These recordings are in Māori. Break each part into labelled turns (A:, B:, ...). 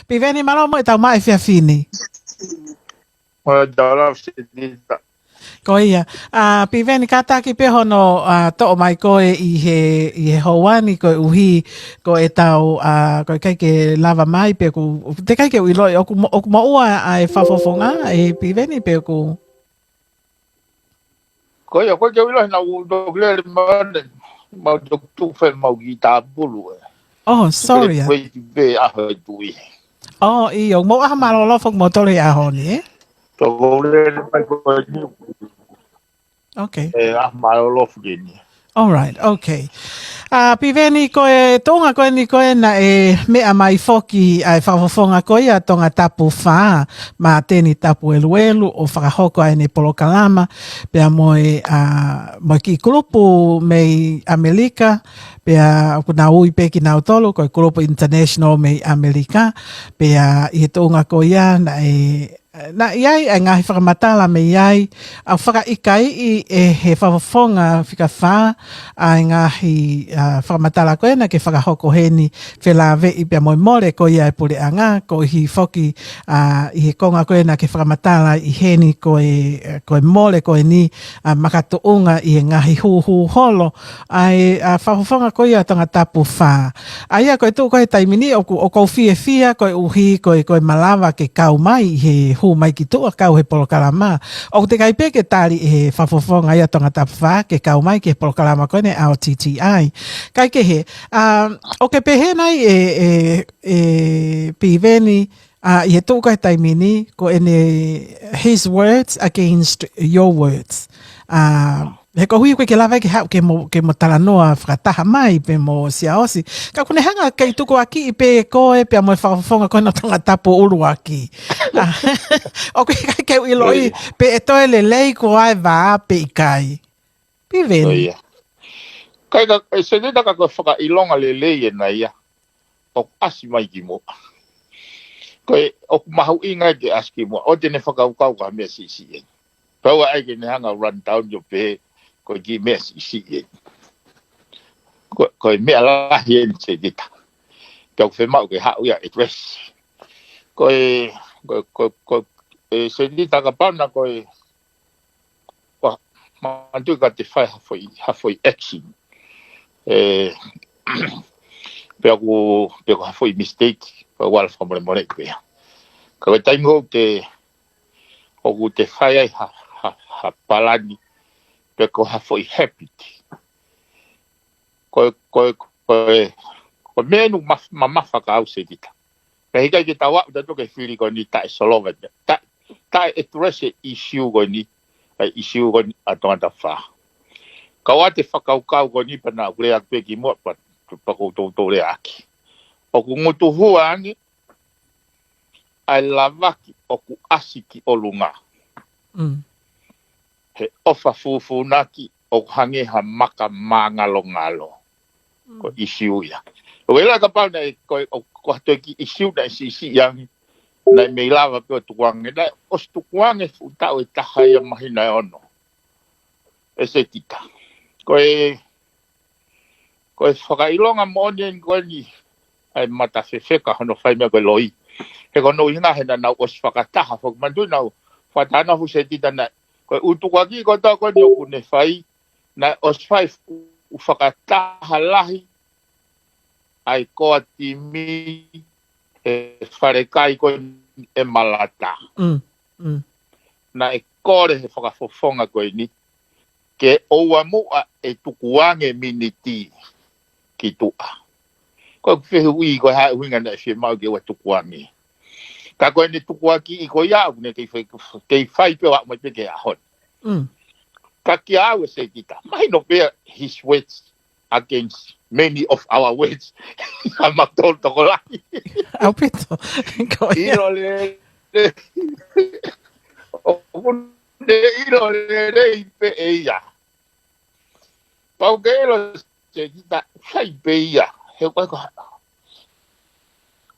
A: Piveni malo mo tau mai fia fini.
B: Well, dala sedita.
A: Ko ia. Piveni kata ki pe hono to mai ko i he hoani ko uhi ko e tau ko kai ke lava mai pe ku te kai ke uilo o ku mo ua ai fafofonga e piveni pe ku.
B: Ko ia ko ke wila na u do glere man ma do tu fe ma gita bulu.
A: Oh, sorry.
B: Ko be a ho tui.
A: Oh, iyo mo malo lo fok motor ya honi.
B: To go le pa ko ni.
A: Okay.
B: A malo lo fugini.
A: All right, okay. Piveni koe, tonga koe ni koe na e mea mai foki ai whawafonga koe a tonga tapu whaa ma tēni tapu eluelu o whakahoko ai ne polokalama pia moe, moe ki kulupu mei Amerika pia kuna ui peki nau tolu koe kulupu international mei Amerika pia i he tonga koe ia na iai ai ngahi whakamatala me iai au whakaikai i he whawafonga whika whaa ai ngahi whakamatala koe na ke whakahoko heni whelawe i pia moe more ko iai pule anga ko hi whoki i he konga koe na ke whakamatala i heni koe more koe ni makatuunga i he ngahi huhu holo ai whawafonga koe ia tonga tapu whaa aia koe tu koe taimini o kou fia koe uhi koe malawa ke kau mai he hu mai ki tua kau he polokalama. O te kai peke tari he whafofonga ia tonga tapawha ke kau mai ke polokalama koe ne ao TTI. Kai ke he, o ke pehe nai piveni i he tū kai taimini ko ene his words against your words. He ko hui koe ke lawa ke hau ke mo talanoa whakataha mai pe mo sia osi. Ka kune hanga kei tuku aki i pe koe pe mo whakafonga koe no tonga tapo uru aki. O koe kai keu iloi pe e toe le lei ko ai vā pe i kai. Pi veni.
B: Kai ka se ne ka ko whaka ilonga le lei e na ia. O asi mai ki mo. Koe o mahu inga ke aski mo. O tene whakaukau ka mea sisi e. Pau ai ke ne hanga run down yo pe ko ki mea sisi e. Ko mea lahi e se dita. Kau whemau ke hau ia e twes. Ko se dita ka pauna ko mantu ka te whai hafoi action. Pea ko hafoi mistake. Pea wala whamore more kwea. Ka koe taingo te whai ai ha palani. Pea ko hafoi habit. Ko menu mawhaka au se dita. Pea hikai ke tawa uta toke whiri ko ni tae solonga. Tae address e issue ko ni. Issue ko ni atonga wha. Ka wate whakaukau ko ni pana ure ak peki mua pa pakoutou le aki. O ku ngutu hua angi. Ai lavaki o ku asiki o lunga. He ofa fufunaki o hange ha maka ngalo. Ko issue ya. O wela ka pau nei ko hatoe ki issue na sisi yang nei me lava pe tukuange. Nei os tukuange futau e taha ia mahina e ono. E se tika. Koe whakailonga moonien koe ni ai mata whewheka hono whaimea koe loi. He kono inga hena nau os whakataha. Mantu nau whatana hu se tita na koe utukaki ko tau koe ni oku ne whai na os whai whakataha lahi ai koa timi e wharekai koe e malata. Na e kore he whakafofonga koe ni ke oua mua e tukuange miniti ki tua. Koe whehu i koe hae huinga na e whemau ke wa tukuange. Ka koe ni tukuaki i koe iau ne kei whai pe wak mai peke ahon. Ka ki au e se kita. Mai no pea his words against many of our words. Ka maktol toko lai.
A: Au pito.
B: Iro le o kunde iro le rei pe e ia. Pau ke ilo se kita sai pe ia. He koe koe.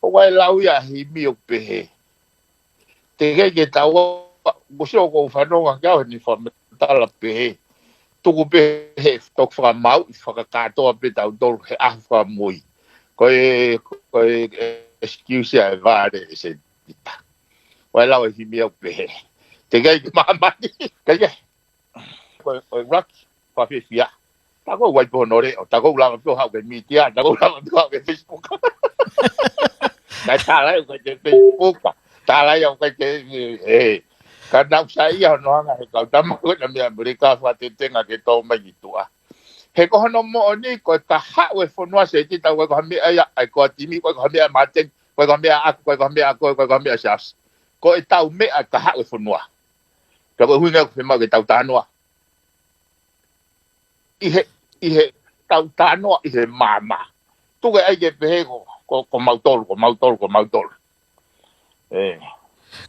B: O wai lau ia hi mi o pe he. Te kei ke tawa. Museo ko whanonga kau ni whametala pe he. Tuku pe he tok whamau. Whakakatoa pe tau tolu he ahu whamui. Koe excuse ai vare se tita. Wai lau e himi au pehe. Te gai ki mamani. Kai ke. Koe raki. Whawhiwhia. Tako wai pohonore. O tako ulama pio hau ke mitia. Tako ulama pio hau ke Facebook. Kai tālai o kai ke Facebook. Tālai o kai ke... Ka nau sa ia honoanga he kau tamaku na mea Amerika whatetenga ke tau mai i tua. He ko hono mo o ni ko ka hawe whanua se ti tau ko hami ai ai ko timi ko hami ai mateng ko hami ai aku ko hami ai ko hami ai sas. Ko e tau me ai ka hawe whanua. Ka ko huinga ko ma ke tau tanua. Ihe tau tanua ihe mama. Tu ke ai ke pehe ko mautol.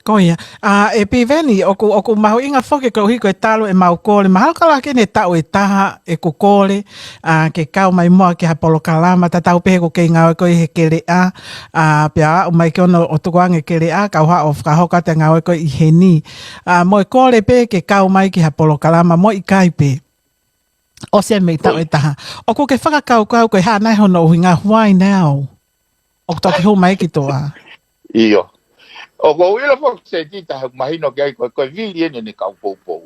A: Koia. E piveni, oku mahu inga whoke ko hiko e talo e mau kore. Mahalo ka lake ne tau e taha e ku kore. Ke kau mai moa ke hapolo kalama. Ta tau pehe ko ke ngau e ko i he kere a. Pia o mai ke ono o tukuange kere a. Kau ha o whakahoka te ngau e ko i he ni. Mo e kore pe ke kau mai ke hapolo kalama. Mo i kai pe. O se mei tau e taha. Oku ke whakakau kau ko i hana hono uhi ngā huai nao. O toki hu mai ki toa.
B: Iyo. O ko ila fo se tita ha mahino ke ai ko vili ni kau pou.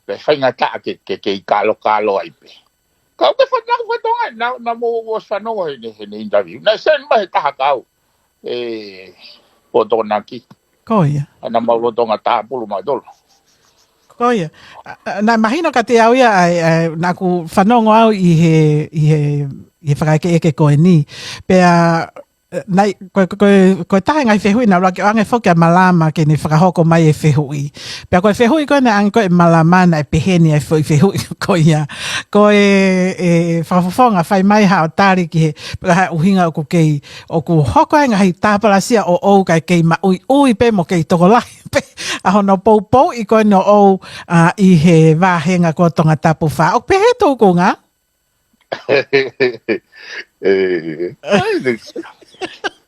B: Pe fainga ta ke kalo ai pe. Kau ke fa na mo o sa no ni interview. Na sen mai ta kau. Potonaki.
A: Koia.
B: Ana mau lotonga ta pulu mai dolo.
A: Koia. Na mahino ka te au ia na ku whanongo au i he whakaike eke koe ni. Pea nai ko tahe ngai whehui na raki ange whokia malama ke ni whakahoko mai e whehui. Pea koe whehui koe na ange koe malamana e peheni e whehui ko ia. Ko e whakafofonga whai mai hao tari ki he peka uhinga o ku kei o ku hoko e ngahi tāpalasia o ou kai kei ma ui pe mo kei toko lahi pe aho no pou i koe no ou i he wāhenga ko tonga tapu wha. O pehe tōku ngā?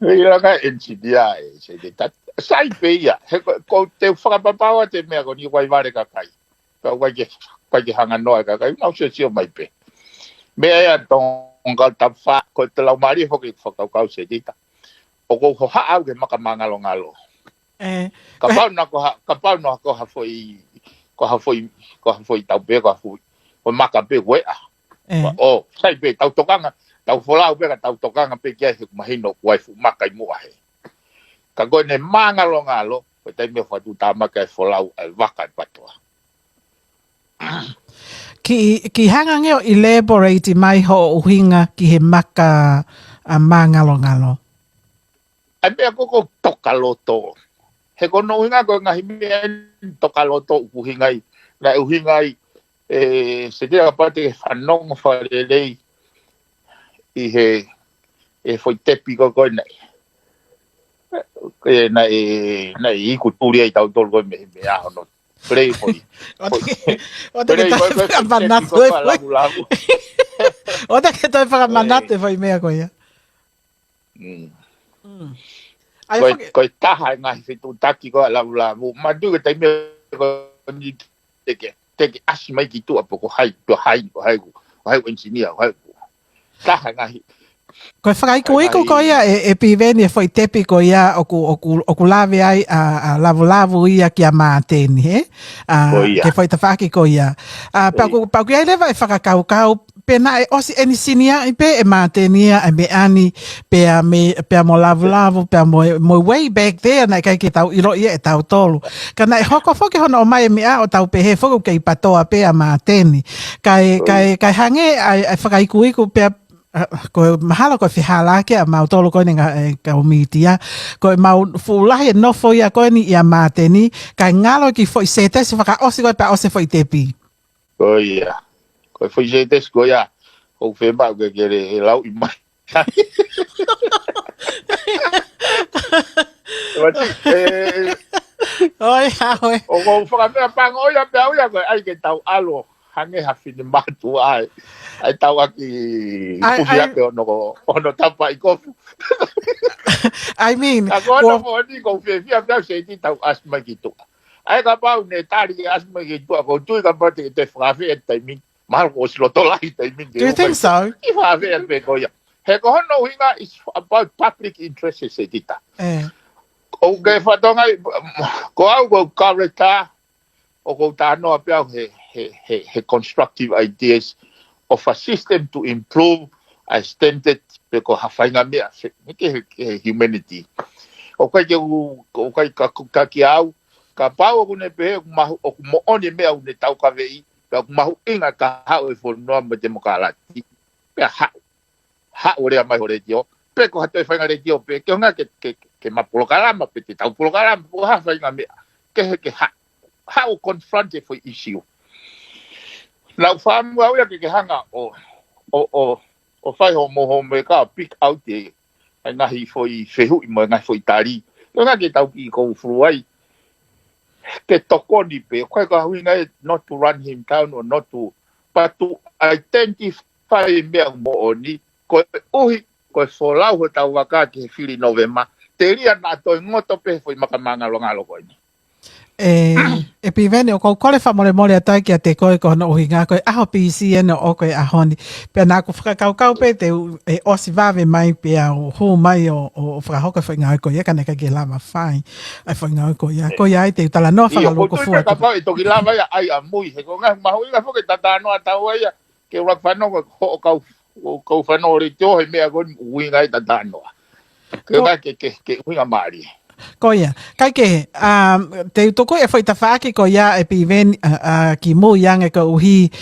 B: Ia ka engineer se te tat sai pe ia ko te whakapapawa te mea ko ni wai ware ka kai ka wai ke hanga noa ka kai nau se sio mai pe mea ia tong ka tawha ko te lau mari hoki whakau se tita o ko ha au ke maka mangalo ngalo ka pau na ko ha foi tau pe ko maka pe wea o sai pe tau tokanga tau folau peka tau tokanga pe kia he kumahino kuai fumaka i mua he. Ka koe ne mangalo ngalo, koe tai mea whatu tāmaka e folau ai waka i patoa.
A: Ki hanga ngeo elaborate mai ho uhinga ki he maka mangalo ngalo.
B: Ai mea koko tokaloto. He kono uhinga koe ngahi mea tokaloto uhingai. Na uhingai se tira kapate ke whanongo wharelei i he foi tepi ko nei na i kuturi ai tau tol ko me aho play foi
A: o te ke manatu o te ke toi para manatu foi mea ko ia
B: ko taha ngai fitu taki ko la ma du ke tai me ko ni te asi mai ki tu apo ko hai engineer hai taha ngahi.
A: Koe whakaiko iko ko ia e piveni e foi tepi ko ia oku lawe ai a lavu ia ki a māteni, he? Ke foi tawhaki ko ia. Pau ki ai lewa e whakakau pena e osi eni sinia i pe e mātenia e me ani pea mo lavu, pea mo way back there na kai ki tau iro ia e tau tolu. Kana e hoko foke hono o mai e mea o tau pehe foku kei patoa pea māteni. Kai hange e whakaiko iko pea ko mahalo ko fihala ke mau tolo ko ninga ka umitia ko mau fulahi no foi a ko ni ia mateni ka ngalo ki foi sete se faka osi ko pa osi foi tepi
B: ko ia ko foi sete ko ia o fe ba ke kere lau i mai
A: oi
B: o ko faka me pa ngoia pe oia ko ai ke tau alo hange ha fini matu ai tau aki puhia ke ono tapa i kofu.
A: I mean,
B: ako ono mo ni ko fia pia se ti tau asma ki tu. Ai ka pau ne tari asma ki tu ko tu ka pate te frafe e taimi. Mal ko slo to lai taimi.
A: Do you think so?
B: I fa ve pe ko ya. He ko hono hinga is about public interest se tita.
A: Eh,
B: O ke whatonga, ko au ko kareta, o ko tāno apia he constructive ideas of a system to improve a standard pe ko hawhainga mea, he humanity. O kai ka ki au, ka pau o ne pe o mo oni mea o ne tau ka vei, pe o mahu inga ka hau e whanua ma demokarati. Pe ha o rea mai o reo, pe ko hatoi whainga reo pe, ke honga ke mapolokarama pe te tau polokarama, po ha whainga mea, ke ha o confront e foi issue. Lau whamu au ia ke hanga o whai ho moho me ka pick out e, ai ngahi foi whehu i mo ngahi foi tari. Ko ngā ke tau ki kou fruai, ke tokoni pe, koe ka huinga e not to run him down or not to, but to identify mea mo o ni, koe uhi, koe wholau ho tau waka ki he whiri novema, te ria nā toi ngoto pe foi makamanga longa loko ni.
A: e pivene o ko kole fa mole mole atai ki a te koe ko no uhinga koe aho pisi eno o koe ahoni pe nā ku whakakau pe te e osi vave mai pe a o hu mai o whakahoka whainga koe ia kaneka ki lama whai ai whainga koe ia koe ai te utala noa whakaloko fua
B: Ka pau e toki lama ia ai a mui, he ko ngā mahu inga whoke tata anoa tau ia, ke rak whanonga ho o kau whanonga re teo he mea koni uinga i tata anoa. Ke ngā ke uinga maari.
A: Ko ia, kai ke, te utoko e whai tawhaaki ko ia e piven ki mu yang e ka uhi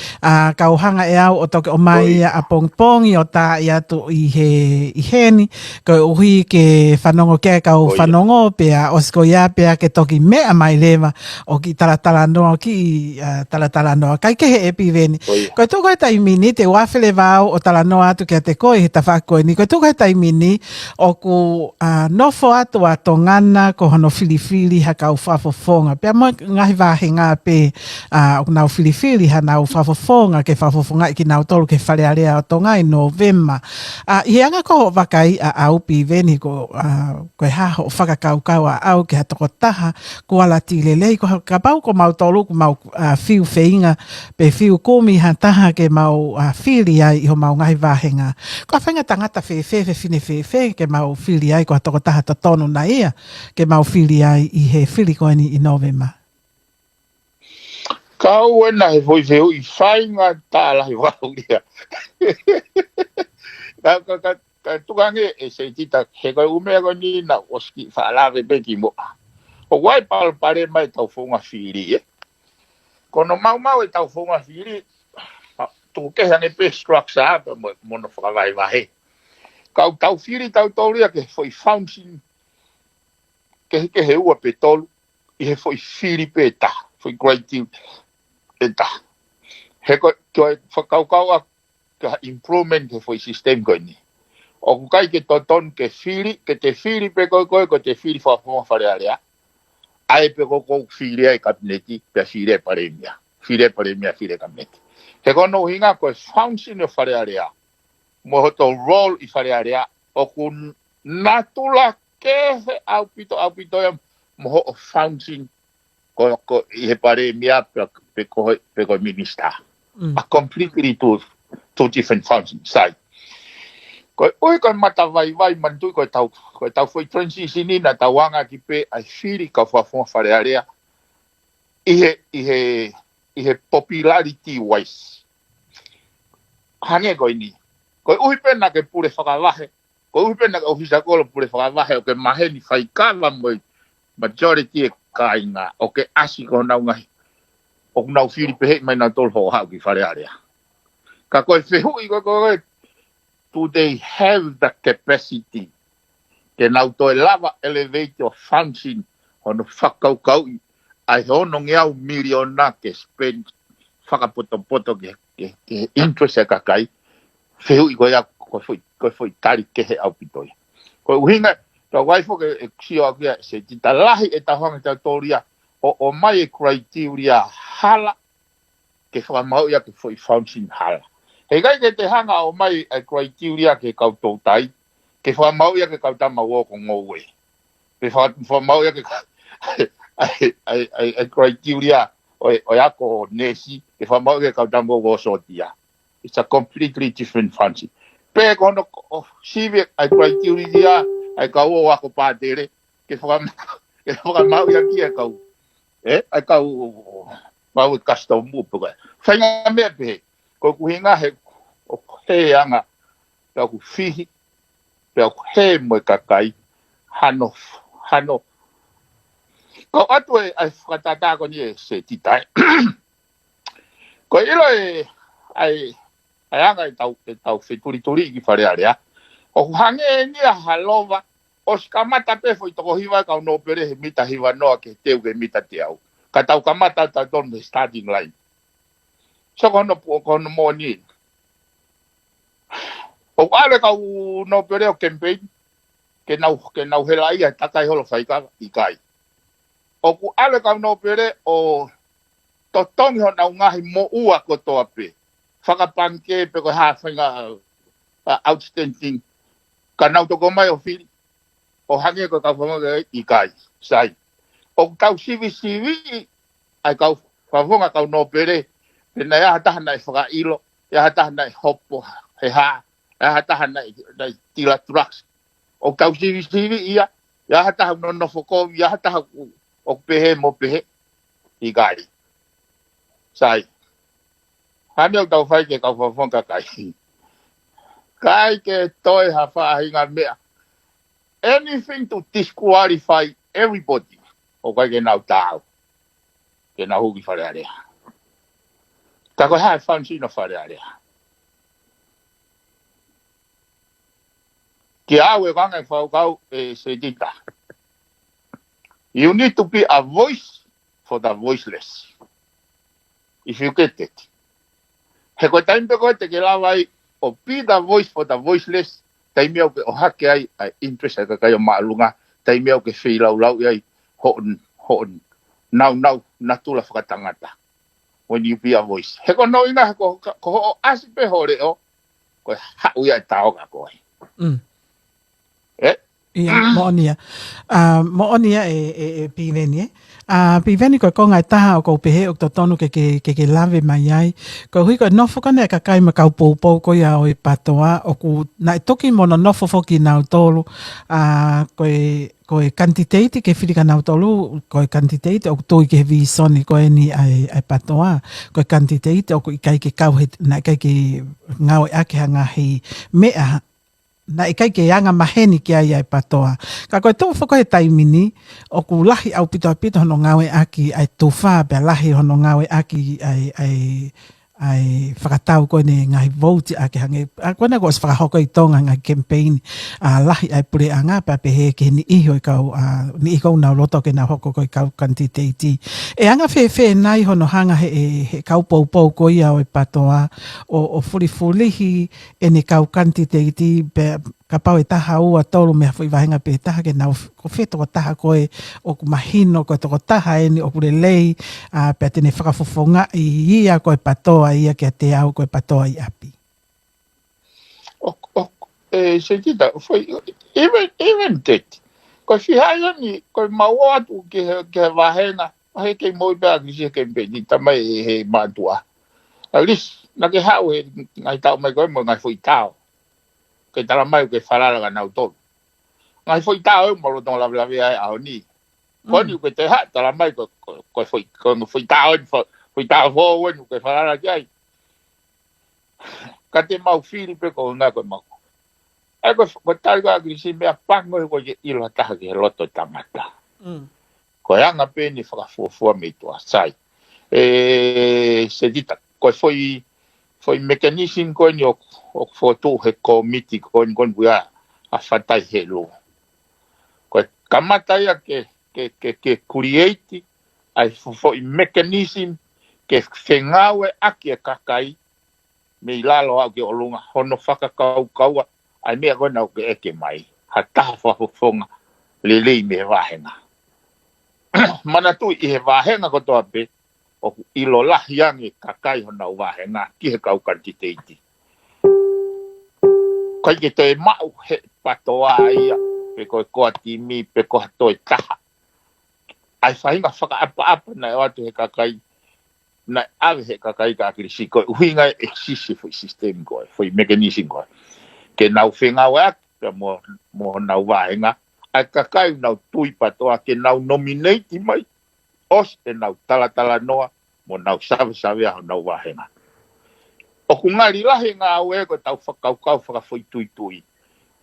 A: ka uhanga e au o toke o mai a pongpongi o ta ia tu i heni, ka uhi ke whanongo ke ka u whanongo pea osko ia pea ke toki mea mai lewa o ki talatala noa ki talatala noa. Kai ke he e piven, ko tuko e taimini te wafele vau o tala noa atu ke te koe he tawhako ni, ko tuko e taimini o ku nofo atu a tongana ko hono filifili ha kau whafofonga. Pea mo ngahi wahe ngā pe o nau filifili ha nau whafofonga ke whafofonga i ki nau tolu ke wharearea o tonga i Novemba. I anga ko wakai a au pi veni ko koe haho o whakakaukau a au ke hatoko taha ko ala tīlelei ko ka pau ko mau tolu ko mau whiu wheinga pe whiu kumi ha taha ke mau whiri ai i ho mau ngahi wahe ngā. Ko a whainga tangata whiwhi whine whiwhi ke mau whiri ai ko hatoko taha ta tonu na ia ke mau whiri ai i he whiri koe ni i Novemba.
B: Kau ena he foi feu i whainga tālahi wau ia. Ka tukange e se tita he koe umea koe ni na oski whaalawe peki mo. O wai pal pare mai tau whunga whiri e. Kono mau e tau whunga whiri, tuku kehange pe structure hapa mono whakawai wahe. Kau tau whiri tau tauria ke foi fountain ke he ua pe tolu, i he foi whiri pe ta, foi great deal pe ta. He koe whakaukau a ka improvement ke foi system koe ni. O kukai ke toton ke whiri, ke te whiri pe koe ko te whiri whafonga wharearea. Ai pe koe whiri ai kabineti, pe whiri e paremia. Whiri e paremia, whiri e kabineti. He kono hinga koe function o wharearea. Mo to role i wharearea, o ku natula kehe au pito ya moho o function ko i he pare mia pe ko minister. A completely two different function side. Ko oi ko mata vai mantu ko tau foi transition na tawanga ki pe a firi ka fa fare area. I he popularity wise. Hange ko ni. Ko ui pe na ke pure whakalahe. Ko upe na ofisa kolo pure whakawahe o ke mahe ni whaikawa mo majority e kainga o ke asi ko nau ngahi. O nau whiri pehe mai nau tolu ho hau ki whare area. Ka koe whehu i koe do they have the capacity ke nau toe lava elevate your function hono whakaukau i ai hono ngeau miliona ke spend whakapoto ke interest e kakai. Whehu i koe a koe foi tari kehe au pitoia. Koe uhinga, ka waifo ke sio akia se tita lahi e tahonga tau tōria o mai e criteria hala ke whamau ia ke foi function hala. He kai ke te hanga o mai e criteria ke kau tōtai, ke whamau ia ke kau tama woko ngowe. Ke whamau ia ke criteria o ako nesi, ke whamau ia ke kau tama woko sotia. It's a completely different function. pe kono sive ai pai tiuri dia ai kau o ako patere ke whaka mau ia kia kau ai kau mau kasta mu puka whainga mea pehe ko kuhinga he o he anga pe aku fihi pe aku he mo kakai hano ko atu ai whakatata ko ni se titai ko ilo ai anga tau turi ki whare area o hange ni a halova o skamata pe foi to hiwa ka no pere he mita hiwa no ke teu ke mita te au ka tau kamata ta don the starting line so kono mo ni o ale ka no pere o campaign ke nau hela ia takai holo faika ikai o ku ale ka no pere o to tongi ho nau ngahi mo ua ko to ape whakapanke pe ko hawhinga outstanding ka nau toko mai o whiri o hange ko ka whamonga i kai sai o kau sivi ai kau whamonga kau no pere pena ia hataha nai whakailo ia hataha nai hopo he ha ia hataha nai tila trucks o kau sivi ia hataha no whako ia hataha o pehe mo pehe i kai sai haneo tau whai ke kau whafonga kai ke toi ha whahinga mea anything to disqualify everybody o kai ke nau tau ke nau huki whare area ka koe hae whansina whare area ke au e wangai whaukau se dita you need to be a voice for the voiceless if you get it he koe taimpe koe te ke lawai o be the voice for the voiceless taimi au ke o hake ai interest ai kakai o maalunga taimi au ke whilau ai hoon nau natula whakatangata when you be a voice he ko no inga ko ho asipe hore o ko hau ia tao ka koe
A: Ia, mo onia piveni piveni ko ngai taha o ko pehe o to tonu ke lave mai ai ko hui ko nofo kana ka kai ma kau pou ko ia o patoa o ku na toki mo no nofo foki na tolu ko quantity ke whirika na tolu ko quantity o toi ke vi soni ko ni ai patoa ko quantity o ko kai ke kau na kai ke ngau ake hanga hi mea na ikai ke anga maheni ki ai patoa. Ka koe tō whako he taimini, o ku lahi au pito hono ngawe aki ai tōwha pia lahi hono ngawe aki ai whakatau koe ne ngai vouti ake hange. Koe na ko os whakahoko i tonga ngai campaign lahi ai pure anga pa pehe ke ni iho i kau ni iho na loto ke na hoko koe kau kantiteiti. E anga whewhe nai hono hanga he kau pou koe ia o i patoa o furifulihi e ni kau kantiteiti pe ka pau e taha ua tolu mea fui wahenga pe taha ke nau ko wheto ko taha koe o ku mahino koe toko taha e ni o kure lei pe tene whakafofonga i ia koe patoa ia ke te au koe patoa i api.
B: Se tita, foi even that. Ko si haia ni, koe maua atu ke wahenga, he ke moi pēa ki si ke mpeni, tamai he mātua. At least, na ke hau he ngai tau mai koe mo ngai fui tau. Ke tala mai ke wharara ka nau tolu. Ngai fui tau mo lo tong lawe ai au ni. Koni ke te ha, tala mai ko fui tau fo wenu ke wharara ki ai. Ka te mau whiri pe ko ngā koe mau. E ko tari ka krisi mea pango ko ke ilo taha ke loto tangata. Ko anga pe ni whakafua me tua sai. Se dita, ko foi mechanism ko ni o foto he committee ko ni kon buia a fatai he lo. Ko kamata ia ke create ai foi mechanism ke whengawe aki e kakai me lalo au ke olunga hono whakakau ai mea koe nau ke eke mai ha taha whafofonga lelei me wahenga. Mana tui i he wahenga ko toa pe o ilo lahi ange kakai hona wahenga ki he kau kantiteiti. Kai ke te mau he patoa ia pe koe koa timi pe koa toi taha. Ai whahinga whakaapa na e watu he kakai na ave he kakai ka krisi koe uhinga e sisi foi system koe foi mechanism koe. ke nau whenga wak, ke mo nau wahenga, ai kakai nau tui patoa, ke nau nominate mai, os te nau tala noa, mo nau sawe aho nau wahenga. O ku ngari lahi ngā aue ko tau whakaukau whakawhoi tui.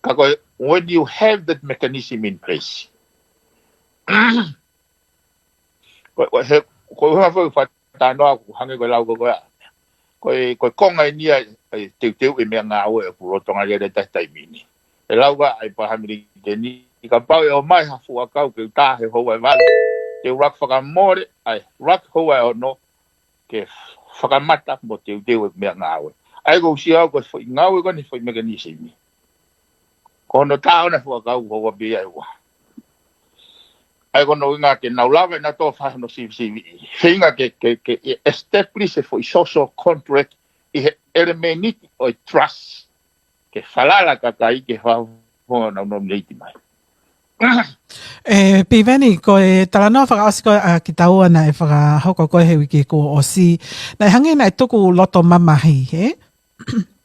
B: Ka koe, when you have that mechanism in place, koe hawhau whatanoa ku hange koe lau koe a. Koe konga i nia teu e mea ngā aue ku rotonga rea tai mini. E lau ka ai pahamiri ke ni, i ka pau e o mai hafu a kau ke tāhe hoa e wale. Te rak whakamore, ai rak hoa e o no, ke whakamata mo teu e mea ngā aue. Ai ko si au ko foi ngau ko ni foi mechanism. Ko no tao na fo ka ho wa bi ai wa. Ai ko no nga ke na lava na to fa no si hinga ke establish for social contract i element o trust ke falala ka kai ke fa ho na no nei mai.
A: Piveni, ko e talanoa whakaosi ko a ki taua na e whakahoko koe he wiki ko o si. Nei hangi na e tuku loto mamahi, he?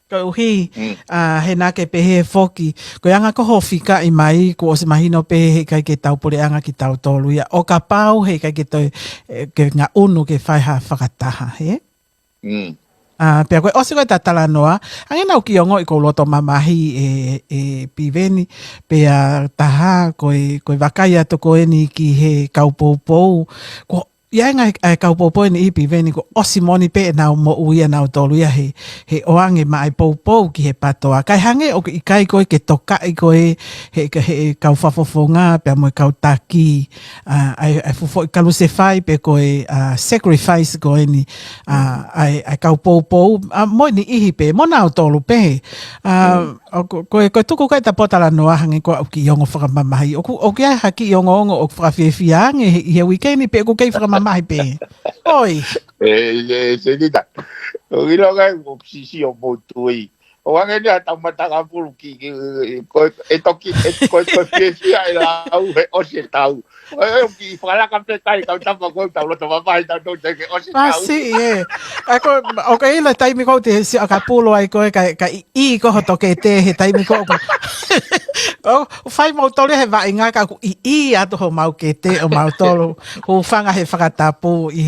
A: Ko uhi, he nā ke pehe foki. Ko anga ko ho whika i mai, ko o se mahino pehe kai ke tau pore anga ki tau tolu ia. O ka pau he kai ke toi, ke ngā unu ke whaiha whakataha, he? Pea koe osi koe tatala noa, ange nau ki ongo i ko loto mamahi e piveni, pea taha koe wakai ato koe ni ki he kaupoupou, ko ia ngai kaupoupou ni i piveni ko osi moni pe nau mo uia nau tolu ia he oange mai poupou ki he patoa. Kai hange o i kai koe ke toka i koe he kau whafofonga pea mo i kau taki, ai fufo i kalu se whai pe koe sacrifice koe ni ai kau poupou, mo ni ihi pe, mo nau tolu pe. Koe tuku kai ta potala noa hange koe au ki iongo whakamamahi. O kia haki iongo ongo o whakawhiawhia ange he weekend pe ko kei whakamamahi pe. Oi.
B: Se dita. O ilo kai o sisi o motui. O ange ni ata mataka pulu ki koe e toki koe whiawhia e la au he o se tau. O ki whakalaka pe kai kau tapa koe tau loto mamahi tau tau teke o se tau.
A: Masi, e. O ka ila taimi ko te si a ka pulo ai koe ka i ko hoto ke te he taimi ko. O whai mau tolu he wa inga ka ku i ato ho mau ke te o mau tolu. Ho whanga he whakatapu i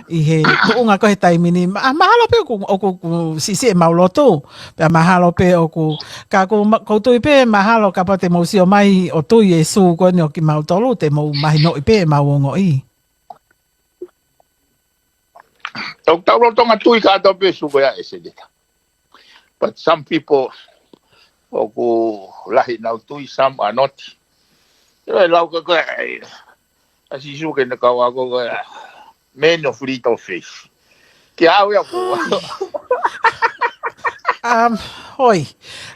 A: he kuunga ko he taimi ni. Mahalo pe o ku sisi e mau loto. Pea mahalo pe o ku ka ku tui pe mahalo ka pa te mausi o mai o tui e su ko ni o ki mau tolu te mau mahi no i pe mau ongo i.
B: Tau rotonga tui ka ato pe su koea e se dita. But some people o ku lahi nau tui, some are not. E lau ka koe, a si su ke na kau ako koe, man of little fish. Ki au ia ko.
A: Hoi.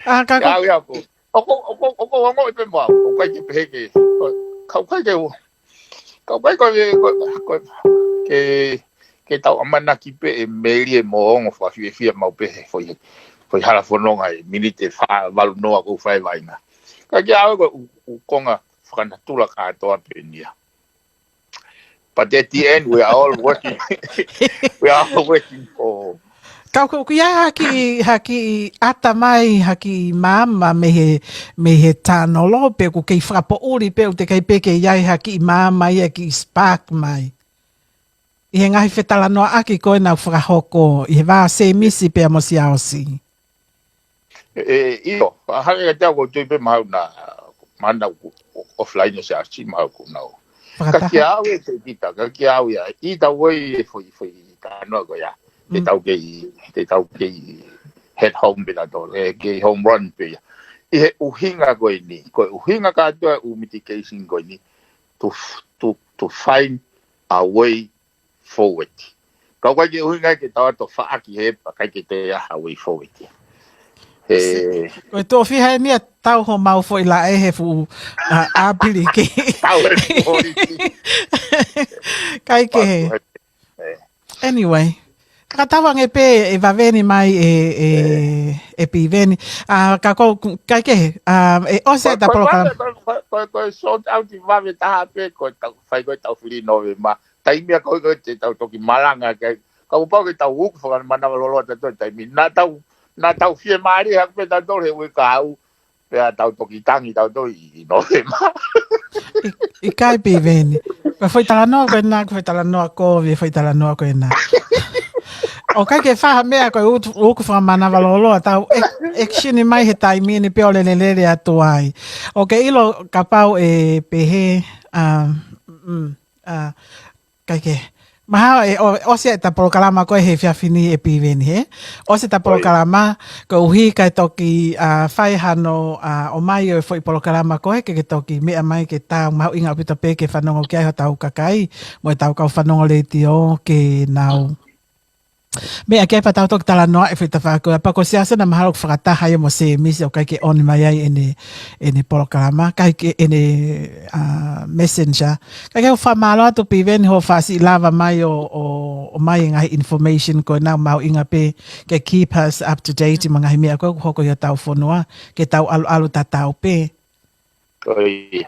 B: Ki au ia ko. Oko wango i pe mau, o kai ki pehe ke. Kau kai ke o. Kau kai ke tau amana ki pe e meri e moongo whawhiawhia mau pehe foi hala whanonga e minite walu noa ko whai waina. Ka ki awe koe u konga whakanatula ka atoa pe nia. But at the end we are all working for
A: Kau kuia haki ata mai haki mama me he tānolo pe ku kei whakapo uri pe o te kei peke iai haki mama ia ki spark mai. I he ngahi whetala noa aki koe nau whakahoko i he wā se misi pe amosi aosi.
B: Io, hanga ka teo ko tui pe mau na mana offline se archi mau ko nau. Ka ki au e te tita, ka ki au ia. I tau wei e foi ka noa ko ia. Te tau kei head home pina to, kei home run pe ia. I he uhinga koe ni, koe uhinga ka atua mitigation koe ni, to find a way forward. Kau kai ke uhinga ke tawa to whaaki he, pa kai ke te a way forward ia.
A: Koe tō whiha e mea tau ho mau fo i la e he fu āpili ki.
B: Tau e fōri ki.
A: Kai ke he. Anyway. Ka tawange pe e vaveni mai e piveni. Ka ko kai ke he. E ose ta polo kala.
B: Koe sort out i vave taha pe, koe tau whai koe tau whiri nove ma. Taimia koe te tau toki malanga kai. Ka upau ke tau uku whakan manawa loloa te toi taimi. na tau fie mari hak pe tau he we kau pe tau toki tangi tau to I no he ma
A: I kai piveni. Ko foi tala no ko na ko foi tala no ko vi foi tala no ko na. O kai ke fa mea ko u ku fa mana valolo tau action mai he tai mi ni pe ole le atu ai. O ke ilo kapau e pehe kai ke maha o se ta programa ko he fia fini e piveni he. O se ta programa ko uhi kai toki fai hano o mai o foi programa ko he ke toki me mai ke ta mau inga pita pe ke fanongo ke ha tau kakai mo tau ka fanongo le tio ke nau. Me ake pa tau tok tala noa e whita whako. Pa ko siasa na mahalo whakataha e mo se misi o kai ke oni mai ai ene polokarama, kai ke ene messenger. Kai ke whamalo atu piveni ho whasi lava mai o mai ngahi information ko na mau inga pe ke keep us up to date i mga himea ko hoko yo tau whanua ke tau alu ta tau pe.
B: Oi.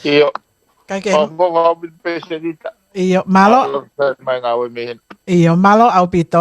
B: Io
A: Kai ke
B: ho mo pe se dita.
A: iyo malo
B: Mai ngau me
A: iyo malo au pito